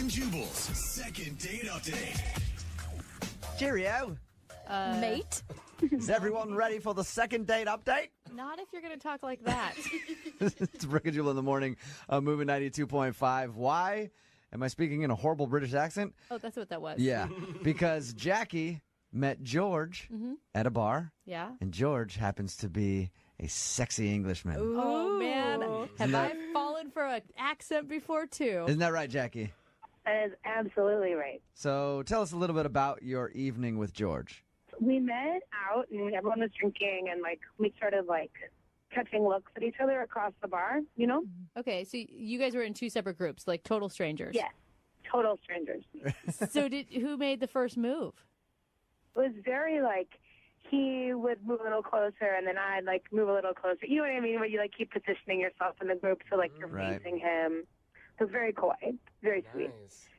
and Jubal's second date update. Cheerio. Mate? Is everyone ready for the second date update? Not if you're going to talk like that. It's Brooke and Jubal in the morning, moving 92.5. Why am I speaking in a horrible British accent? Oh, that's what that was. Yeah, because Jackie met George at a bar, Yeah? and George happens to be a sexy Englishman. Oh, man. Have that- I fallen for an accent before, too? Isn't that right, Jackie? That is absolutely right. So tell us a little bit about your evening with George. We met out and everyone was drinking and we started catching looks at each other across the bar, you know? Okay, so you guys were in two separate groups, like total strangers. Yeah. Total strangers. So who made the first move? It was very he would move a little closer and then I'd move a little closer. You know what I mean? Where you keep positioning yourself in the group so you're Right. facing him. It was very coy, very sweet,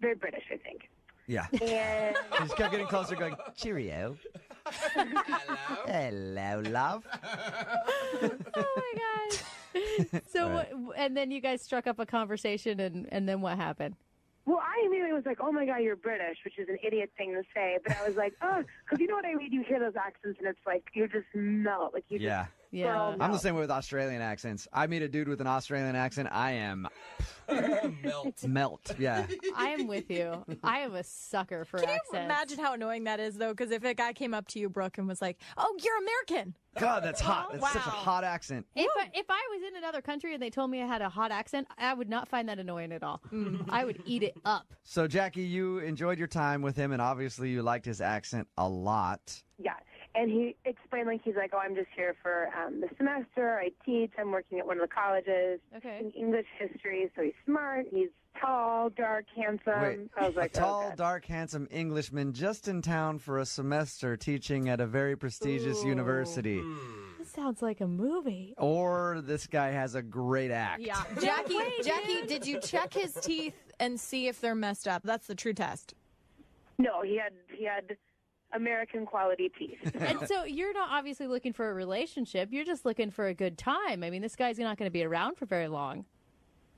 very British, I think. Yeah. And He just kept getting closer, going, cheerio. Hello, love. Oh, my God. So, Right. and then you guys struck up a conversation, and then what happened? well, I immediately was like, "Oh my God, you're British," which is an idiot thing to say. But I was like, "Oh," because you know what I mean. You hear those accents, and it's you just melt, you Yeah. just Yeah. girl I'm the melt. same way with Australian accents. I meet a dude with an Australian accent, I am melt. Yeah. I am with you. I am a sucker for Can accents. you imagine how annoying that is, though? Because if a guy came up to you, Brooke, and was like, "Oh, you're American," God, that's hot. That's such a wow. hot accent. If I was in another country and they told me I had a hot accent, I would not find that annoying at all. I would eat it up. So, Jackie, you enjoyed your time with him, and obviously you liked his accent a lot. Yeah. And he explained he's like, "Oh, I'm just here for the semester. I teach. I'm working at one of the colleges Okay. in English history. So he's smart. He's tall, dark, handsome." Wait, I was like, a tall, "Oh, God." dark, handsome Englishman just in town for a semester teaching at a very prestigious university. This sounds like a movie. Or this guy has a great act. yeah, Jackie, did you check his teeth and see if they're messed up? That's the true test. No, he had American quality teeth. And so you're not obviously looking for a relationship. You're just looking for a good time. I mean, this guy's not going to be around for very long.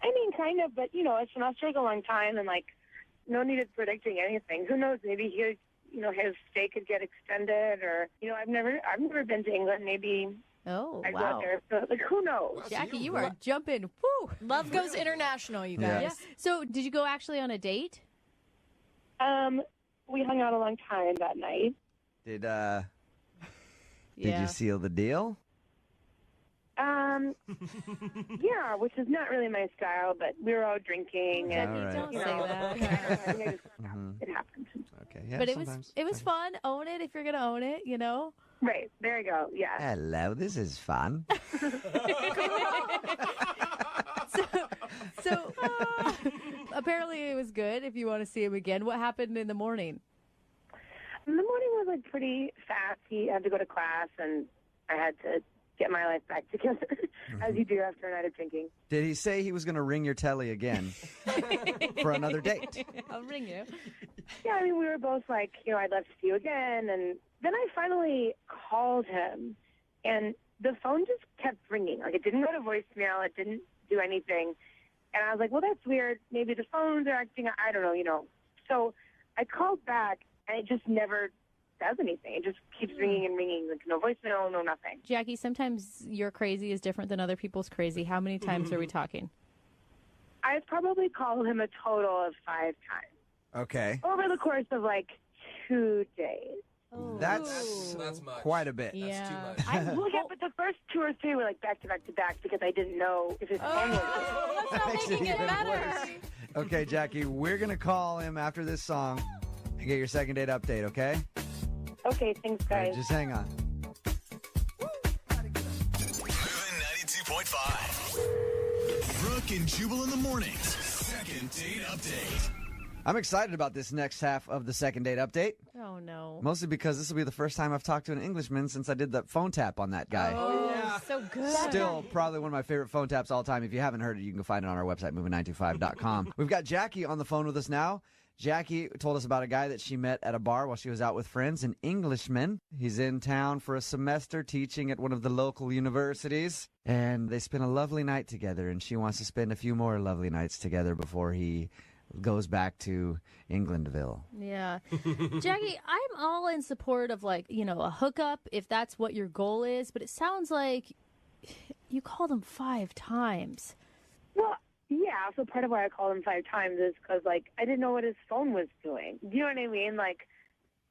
I mean, kind of, but a semester's a long time, and no need of predicting anything. Who knows? Maybe his stay could get extended, or I've never been to England. Maybe Oh, I go wow. there. So who knows? Jackie, you are jumping. Woo! Love goes international, you Yeah. guys. Yeah. So did you go actually on a date? We hung out a long time that night. Did Yeah. you seal the deal? Yeah, which is not really my style, but we were all drinking, and Jackie, All right. don't you say know, that. it happened. Okay, yeah. But sometimes. it was fun. Own it if you're going to own it, you know? Right, there you go. Yeah. Hello, this is fun. So apparently it was good if you want to see him again. What happened in the morning? The morning was pretty fast. He had to go to class, and I had to get my life back together, as you do after a night of drinking. Did he say he was going to ring your telly again for another date? I'll ring you. Yeah, I mean, we were both I'd love to see you again. And then I finally called him, and the phone just kept ringing. It didn't go to voicemail. It didn't do anything. And I was like, well, that's weird. Maybe the phones are acting, I don't know, So I called back, and it just never does anything. It just keeps ringing and ringing. No voicemail, no nothing. Jackie, sometimes your crazy is different than other people's crazy. How many times are we talking? I've probably called him a total of 5 times Okay. over the course of 2 days. That's That's much. quite a bit. Yeah. That's too much. Well, yeah, but the first 2 or 3 were back to back to back because I didn't know if his phone was. Oh, that's not Makes it making it even better. worse. Okay, Jackie, we're going to call him after this song and get your second date update, okay? Okay, thanks, All right, guys. just hang on. Moving 92.5. Brooke and Jubal in the mornings. Second date update. I'm excited about this next half of the second date update, Oh, no. mostly because this will be the first time I've talked to an Englishman since I did that phone tap on that guy. Oh, so good. Still probably one of my favorite phone taps all time. If you haven't heard it, you can go find it on our website, moving925.com. We've got Jackie on the phone with us now. Jackie told us about a guy that she met at a bar while she was out with friends, an Englishman. He's in town for a semester teaching at one of the local universities, and they spent a lovely night together, and she wants to spend a few more lovely nights together before he goes back to Englandville. Yeah. Jackie, I'm all in support of, like, a hookup if that's what your goal is, but it sounds like you called him 5 times. Well, yeah, so part of why I called him 5 times is because, like, I didn't know what his phone was doing. Do you know what I mean? Like,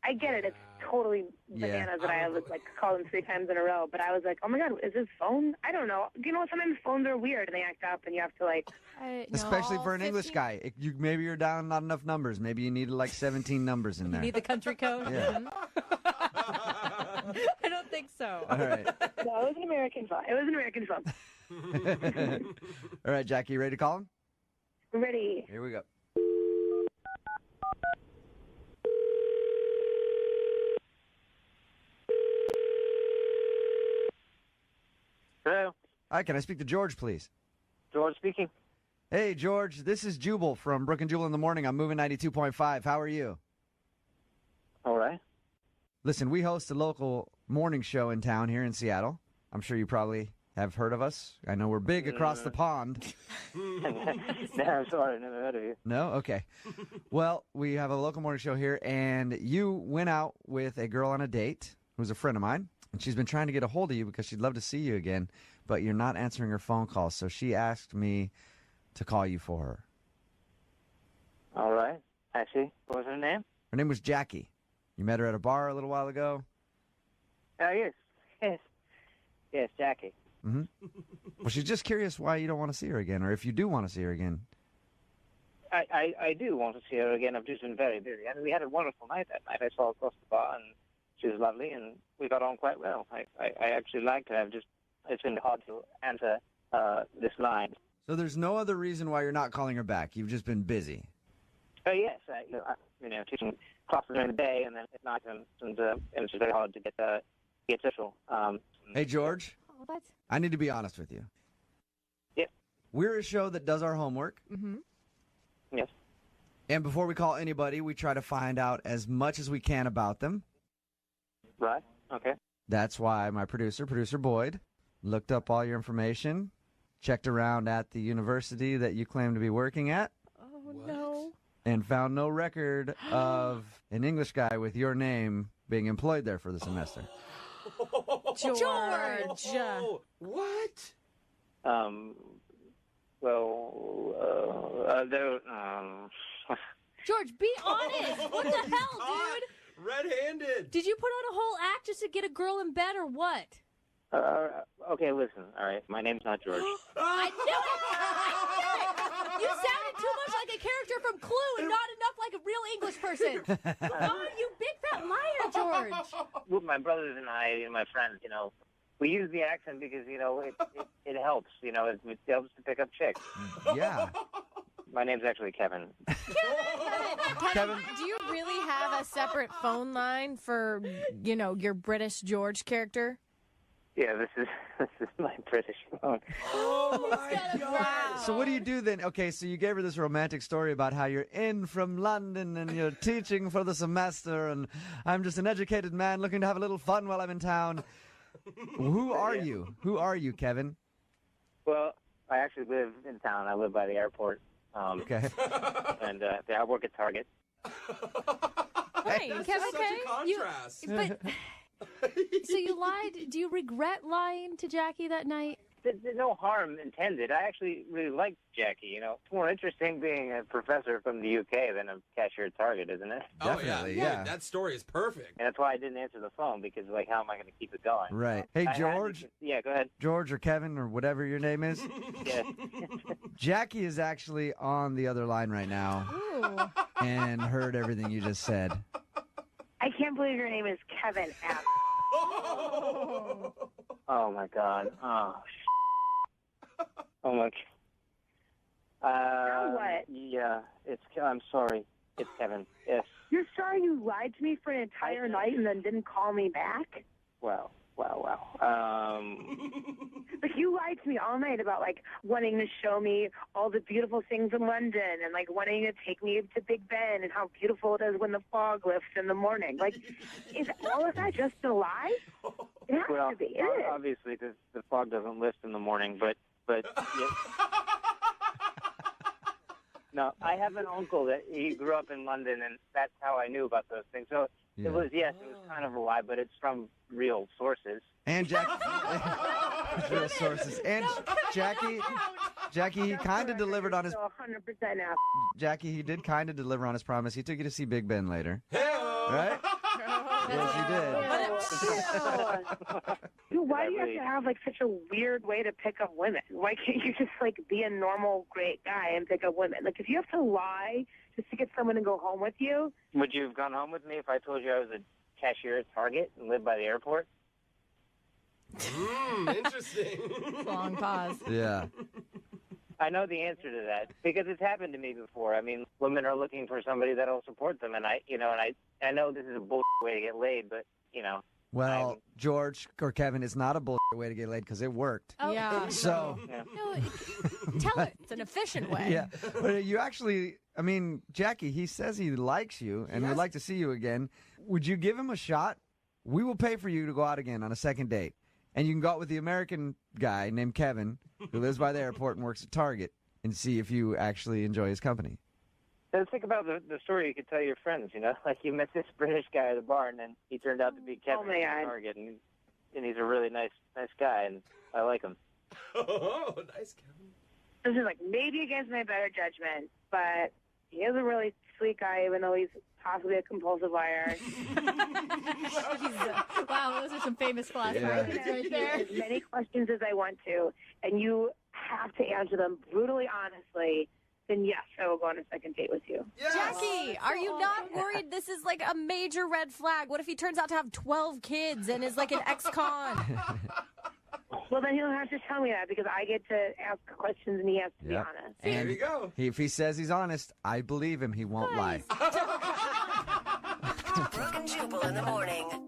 I get it. It's totally bananas that I was, like, called him 3 times in a row. But I was like, oh, my God, is his phone? I don't know. You know, sometimes phones are weird and they act up and you have to, like... Especially for an English guy. Maybe you're down not enough numbers. Maybe you need, like, 17 numbers in there. You need the country code? Yeah. I don't think so. All right. No, it was an American phone. It was an American phone. All right, Jackie, you ready to call him? Ready. Here we go. Hello, Hi, can I speak to George, please? George speaking. Hey, George, this is Jubal from Brook and Jubal in the Morning. I'm moving 92.5. How are you? All right. Listen, we host a local morning show in town here in Seattle. I'm sure you probably have heard of us. I know we're big across the pond. No, I'm sorry, I never heard of you. No? Okay. Well, we have a local morning show here, and you went out with a girl on a date who's a friend of mine, and she's been trying to get a hold of you because she'd love to see you again, but you're not answering her phone calls, so she asked me to call you for her. All right. I see. What was her name? Her name was Jackie. You met her at a bar a little while ago? Oh, yes. Yes, Jackie. Mm-hmm. Well, she's just curious why you don't want to see her again, or if you do want to see her again. I do want to see her again. I've just been very busy. And we had a wonderful night that night. I saw her across the bar, and she was lovely, and we got on quite well. I actually liked her. It's been hard to answer this line. So there's no other reason why you're not calling her back. You've just been busy. Oh, yes. Teaching classes during the day, and then at night, and it's very hard to get social. Hey, George, Oh, that's... I need to be honest with you. Yep. We're a show that does our homework. Mm-hmm. Yes. And before we call anybody, we try to find out as much as we can about them. Right. Okay. That's why my producer Boyd, looked up all your information, checked around at the university that you claim to be working at, Oh, no. and found no record of an English guy with your name being employed there for the semester. George. What? There. George, be honest. What the hell, dude? Red-handed. Did you put on a whole act just to get a girl in bed or what? Okay, listen. All right, my name's not George. I knew it! I knew it! You sounded too much like a character from Clue and not enough like a real English person. Come on, you big fat liar, George. Well, my brothers and I and my friends, we use the accent because, it helps. It helps to pick up chicks. Yeah. My name's actually Kevin. Kevin? Do you really have a separate phone line for, your British George character? Yeah, this is my British phone. Oh, my God. So what do you do then? Okay, so you gave her this romantic story about how you're in from London and you're teaching for the semester, and I'm just an educated man looking to have a little fun while I'm in town. Who are you? Who are you, Kevin? Well, I actually live in town. I live by the airport. Okay. And I work at Target. Hey, Kevin, Such a contrast. But so you lied. Do you regret lying to Jackie that night? There's no harm intended. I actually really like Jackie. It's more interesting being a professor from the UK than a cashier at Target, isn't it? Definitely, Oh, yeah. That story is perfect. And that's why I didn't answer the phone, because, how am I going to keep it going? Right. Hey, I had to- George? Yeah, go ahead. George or Kevin or whatever your name is? Yeah. Jackie is actually on the other line right now Ooh. and heard everything you just said. I can't believe your name is Kevin F. Oh, my God. Oh, my. Now what? Yeah, I'm sorry. It's Kevin. Yes. You're sorry you lied to me for an entire night and then didn't call me back? Wow. Like, you lied to me all night about, wanting to show me all the beautiful things in London and, wanting to take me to Big Ben and how beautiful it is when the fog lifts in the morning. Is all of that just a lie? It has Well, to be. It is. obviously, the fog doesn't lift in the morning, but yeah. No, I have an uncle that he grew up in London, and that's how I knew about those things. So Yeah. it was kind of a lie, but it's from real sources. And real sources. And Jackie, he kind of delivered on his. So 100% now. Jackie, he did kind of deliver on his promise. He took you to see Big Ben later, Hey-o. right? Yes, he did. Dude, why do you have to have like such a weird way to pick up women? Why can't you just like be a normal great guy and pick up women? Like if you have to lie just to get someone to go home with you, Would you have gone home with me if I told you I was a cashier at Target and lived by the airport? Interesting. Long pause. Yeah. I know the answer to that because it's happened to me before. I mean, women are looking for somebody that'll support them, and I know this is a bullshit way to get laid, but Well, George or Kevin, it's not a bullshit way to get laid because it worked. Oh, Yeah. So, No, tell it. It's an efficient way. yeah. But you actually, I mean, Jackie, he says he likes you and would like to see you again. Would you give him a shot? We will pay for you to go out again on a second date. And you can go out with the American guy named Kevin who lives by the airport and works at Target and see if you actually enjoy his company. So think about the story you could tell your friends, like you met this British guy at the bar, and then he turned out to be Kevin my at God. Target, and he's a really nice guy, and I like him. Oh, nice, Kevin. this is like maybe against my better judgment, but he is a really sweet guy, even though he's possibly a compulsive liar. Wow, those are some famous philosophy Yeah. right there. As many questions as I want to, and you have to answer them brutally honestly, then yes, I will go on a second date with you. Yes. Jackie, are you not worried this is like a major red flag? What if he turns out to have 12 kids and is like an ex-con? Well, then he'll have to tell me that because I get to ask questions and he has to be Yep. honest. There And you go. if he says he's honest, I believe him. He won't lie. Brooke and Jubal in the morning.